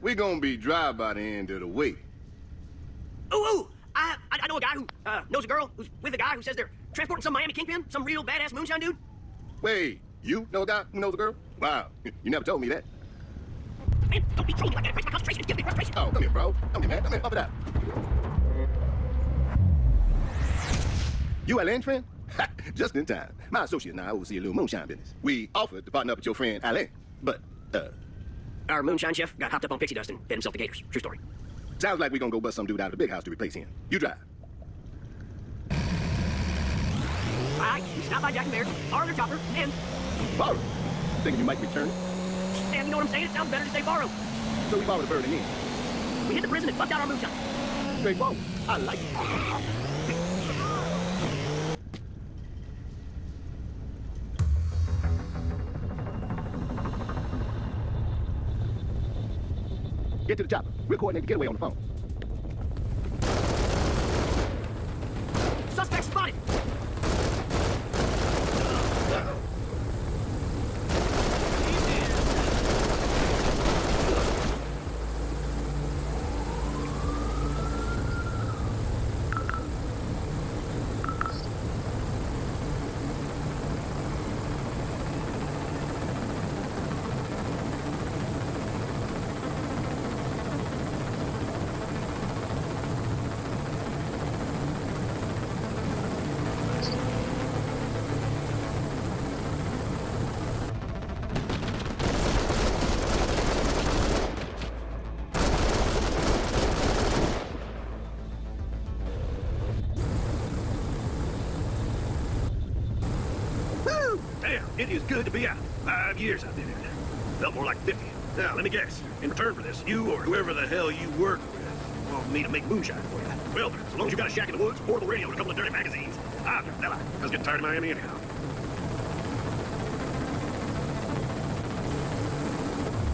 we gonna be dry by the end of the week. Ooh, I know a guy who knows a girl who's with a guy who says they're transporting some Miami kingpin, some real badass moonshine dude. Wait, you know a guy who knows a girl? Wow, you never told me that. Man, don't be trolling me like that. It breaks my concentration. It's giving me frustration. Oh, come here, bro. Come here, man. Come here, up it out. You Alain friend? Just in time. My associate and I oversee a little moonshine business. We offered to partner up with your friend Alain, but, Our moonshine chef got hopped up on pixie dust and fed himself to gators. True story. sounds like we gonna go bust some dude out of the big house to replace him. You drive. Alright, we stopped by Jack and Bear, borrowed their chopper, and... Borrow. Thinking you might return it? And you know what I'm saying? It sounds better to say borrow. So we borrowed the bird and in. We hit the prison and fucked out our moonshine. Straightforward. I like it. Get to the chopper. We'll coordinate the getaway on the phone. Suspect spotted! It is good to be out. 5 years I've been here now. Felt more like 50. Now, let me guess. In return for this, you or whoever the hell you work with want me to make moonshine for you. Well, then, as long as you got a shack in the woods, portable radio, and a couple of dirty magazines, I'll drop that line. I was getting tired of Miami anyhow.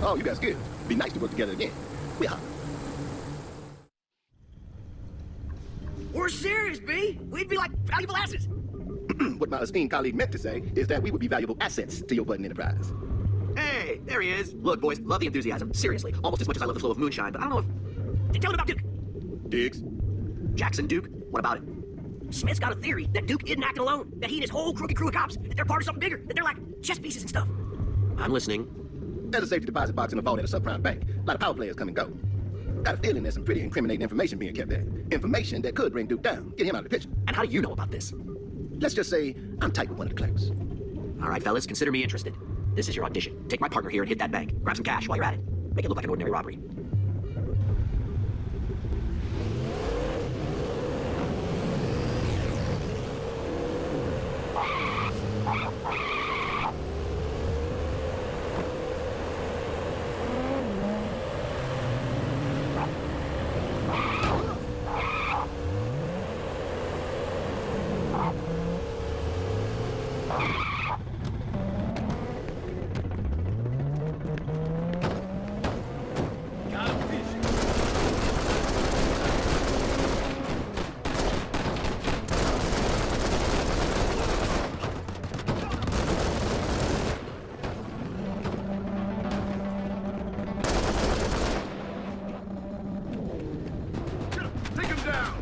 Oh, you guys good. Be nice to work together again. We holler. We're serious, B. We'd be like valuable asses. What my esteemed colleague meant to say is that we would be valuable assets to your budding enterprise. Hey, there he is. Look, boys, love the enthusiasm. Seriously, almost as much as I love the flow of moonshine, but I don't know if... Tell him about Duke. Diggs? Jackson Duke? What about it? Smith's got a theory that Duke isn't acting alone, that he and his whole crooked crew of cops, that they're part of something bigger, that they're like chess pieces and stuff. I'm listening. There's a safety deposit box in the vault at a subprime bank. A lot of power players come and go. Got a feeling there's some pretty incriminating information being kept there. Information that could bring Duke down, get him out of the picture. And how do you know about this? Let's just say I'm tight with one of the clerks. All right, fellas, consider me interested. This is your audition. Take my partner here and hit that bank. Grab some cash while you're at it. Make it look like an ordinary robbery. Take him down!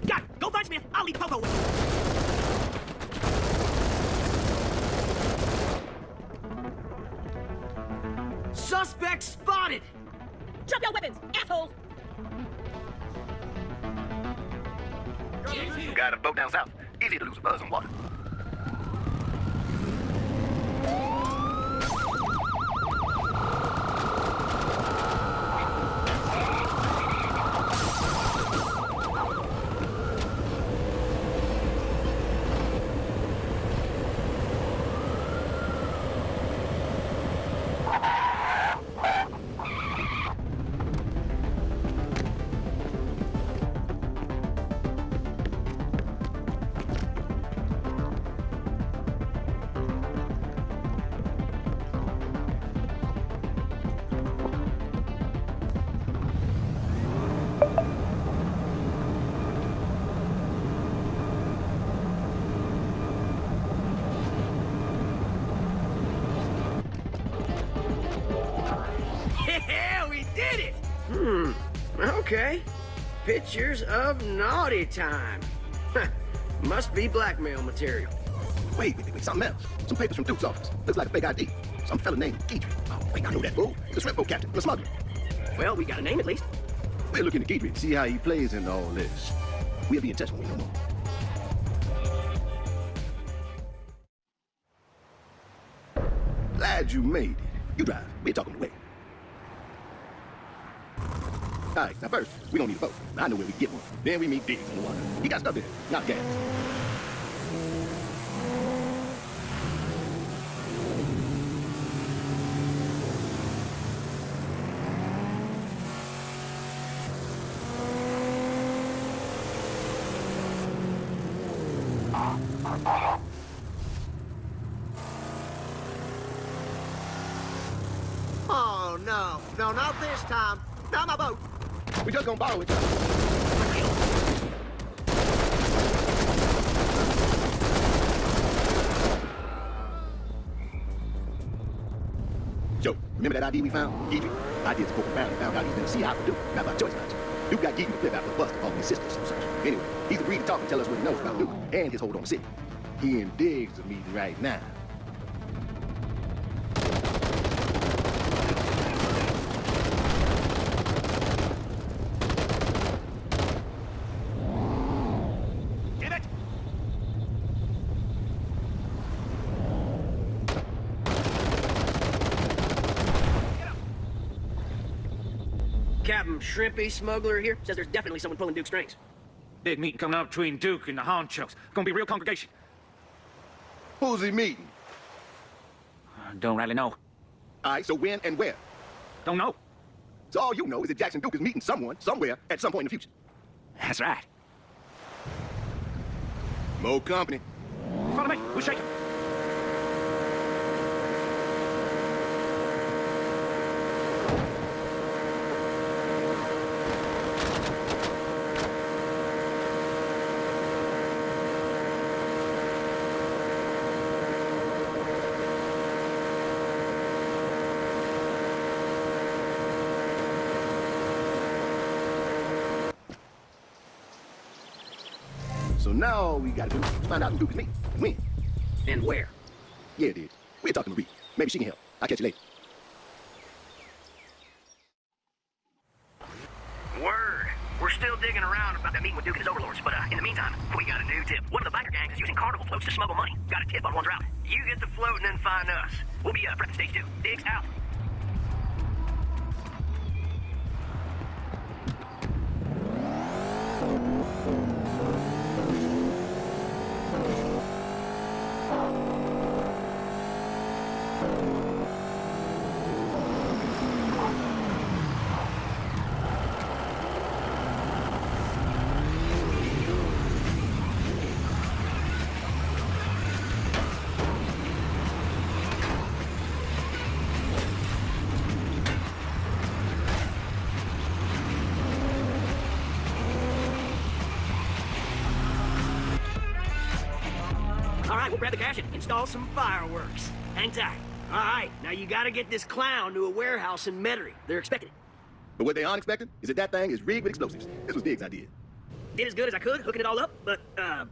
Got it. Go find Smith. I'll lead the popo with you. Suspect spotted! Drop your weapons, asshole! Got a boat down south. Easy to lose a buzz on water. Okay. Pictures of naughty time. Must be blackmail material. Wait, something else. Some papers from Duke's office. Looks like a fake ID. Some fella named Guidry. Oh, wait, I know that fool. The shrimp boat captain, the smuggler. Well, we got a name at least. We'll look into Guidry to see how he plays into all this. We'll be in touch when we know more. Glad you made it. You drive. We're talking the way. All right, now first, we don't need a boat. I know where we get one. Then we meet Diggs on the water. He got stuff there, not gas. Oh, no. No, not this time. Not my boat. We just gonna borrow it. Joe, remember that ID we found? Guidry? ID's spoke around and found out he's been a CI for Duke. Not by choice, not you. Duke got Guidry to flip out the bust on his sisters or something. Anyway, he's agreed to talk and tell us what he knows about Duke and his hold on the city. He and Diggs are meeting right now. Captain Shrimpy, smuggler here, says there's definitely someone pulling Duke's strings. Big meeting coming up between Duke and the honchos. Gonna be a real congregation. Who's he meeting? Don't really know. All right, so when and where? Don't know. So all you know is that Jackson Duke is meeting someone, somewhere, at some point in the future. That's right. More company. Follow me. We'll shake him. So now all we gotta do is find out who Duke is meeting and when. And where? Yeah, Diggs. We're talking to Reed. Maybe she can help. I'll catch you later. Word. We're still digging around about that meeting with Duke and his overlords, but in the meantime, we got a new tip. One of the biker gangs is using carnival floats to smuggle money. Got a tip on one's route. You get the float and then find us. We'll be prepping stage 2. Diggs out. All right, we'll grab the cash and install some fireworks. Hang tight. All right, now you gotta get this clown to a warehouse in Metairie. They're expecting it. But what they aren't expecting is that thing is rigged with explosives. This was Diggs' idea. Did as good as I could, hooking it all up, but,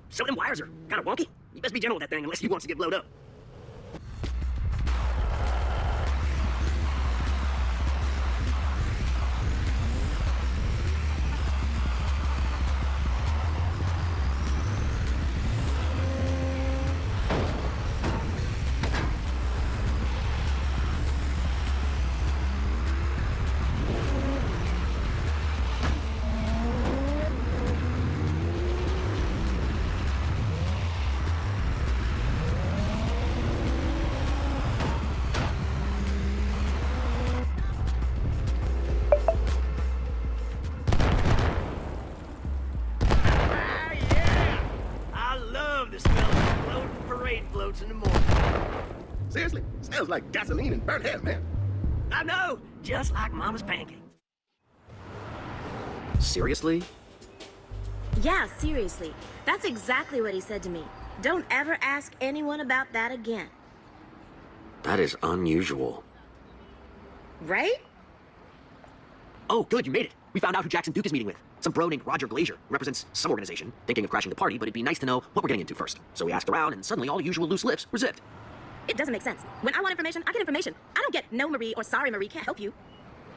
some of them wires are kind of wonky. You best be gentle with that thing unless he wants to get blowed up. Floats in the morning. Seriously? Smells like gasoline and burnt hair, man. I know, just like Mama's pancake. Seriously? Yeah, seriously. That's exactly what he said to me. Don't ever ask anyone about that again. That is unusual. Right? Oh, good, you made it. We found out who Jackson Duke is meeting with. Some bro named Roger Glazier, who represents some organization, thinking of crashing the party, but it'd be nice to know what we're getting into first. So we asked around, and suddenly all the usual loose lips were zipped. It doesn't make sense. When I want information, I get information. I don't get no Marie or sorry Marie can't help you.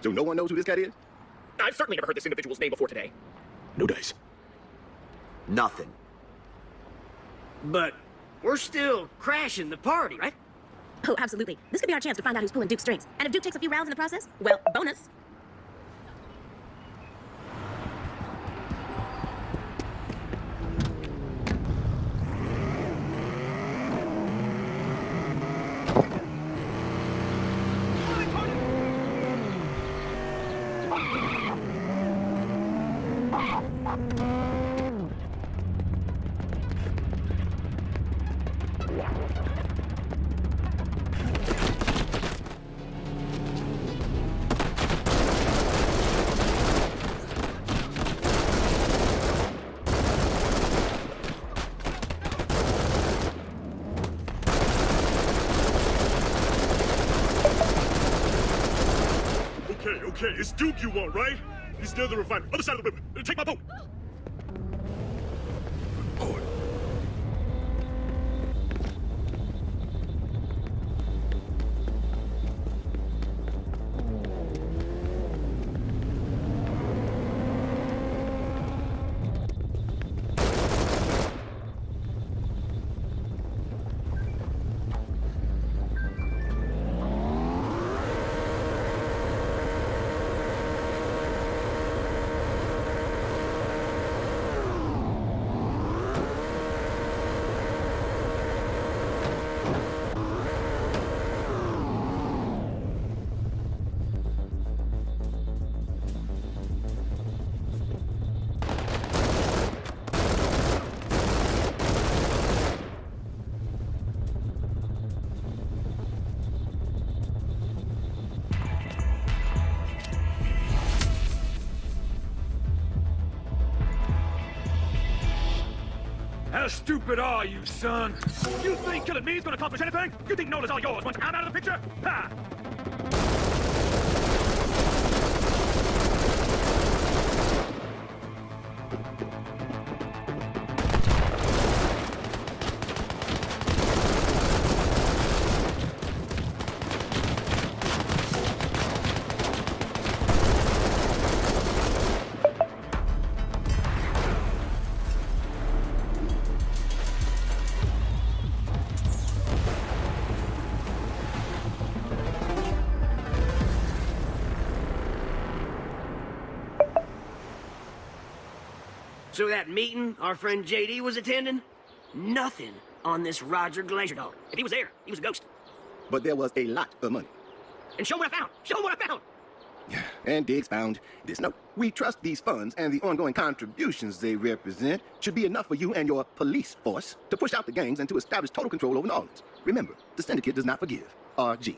So no one knows who this cat is? I've certainly never heard this individual's name before today. No dice. Nothing. But we're still crashing the party, right? Oh, absolutely. This could be our chance to find out who's pulling Duke's strings. And if Duke takes a few rounds in the process, well, bonus. Okay, it's Duke you want, right? He's near the refinery. Other side of the river. Take my boat. Oh. How stupid are you, son? You think killing me is gonna accomplish anything? You think Nola's all yours once I'm out of the picture? Ha! So that meeting our friend JD was attending? Nothing on this Roger Glazier dog. If he was there, he was a ghost. But there was a lot of money. And show what I found! Show what I found! And Diggs found this note. We trust these funds and the ongoing contributions they represent should be enough for you and your police force to push out the gangs and to establish total control over New Orleans. Remember, the syndicate does not forgive. RG.